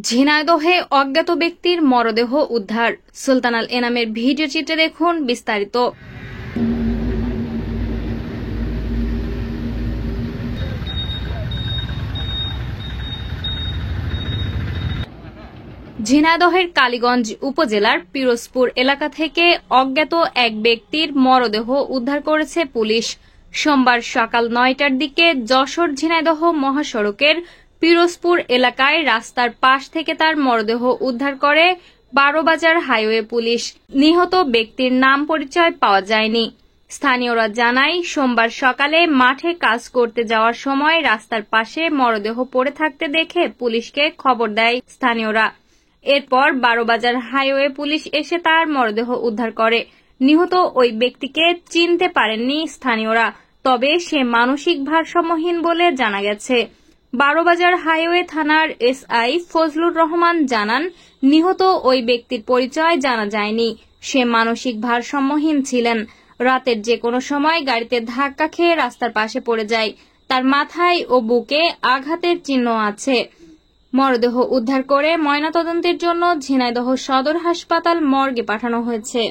ঝিনাইদহে অজ্ঞাত ব্যক্তির মরদেহ উদ্ধার। সুলতান আল এনামের ভিডিও চিত্রে দেখুন বিস্তারিত। ঝিনাইদহের কালীগঞ্জ উপজেলার পিরোজপুর এলাকা থেকে অজ্ঞাত এক ব্যক্তির মরদেহ উদ্ধার করেছে পুলিশ। সোমবার সকাল ৯টার দিকে যশোর ঝিনাইদহ মহাসড়কের পিরোজপুর এলাকায় রাস্তার পাশ থেকে তার মরদেহ উদ্ধার করে ১২ বাজার হাইওয়ে পুলিশ। নিহত ব্যক্তির নাম পরিচয় পাওয়া যায়নি। স্থানীয়রা জানায়, সোমবার সকালে মাঠে কাজ করতে যাওয়ার সময় রাস্তার পাশে মরদেহ পড়ে থাকতে দেখে পুলিশকে খবর দেয় স্থানীয়রা। এরপর ১২ বাজার হাইওয়ে পুলিশ এসে তার মরদেহ উদ্ধার করে। নিহত ওই ব্যক্তিকে চিনতে পারেননি স্থানীয়রা, তবে সে মানসিক ভারসাম্যহীন বলে জানা গেছে। ১২ বাজার হাইওয়ে থানার এসআই ফজলুর রহমান জানান, নিহত ওই ব্যক্তির পরিচয় জানা যায়নি। সে মানসিক ভারসাম্যহীন ছিলেন। রাতের যে কোনো সময় গাড়িতে ধাক্কা খেয়ে রাস্তার পাশে পড়ে যায়। তার মাথায় ও বুকে আঘাতের চিহ্ন আছে। মরদেহ উদ্ধার করে ময়নাতদন্তের জন্য ঝিনাইদহ সদর হাসপাতাল মর্গে পাঠানো হয়েছে।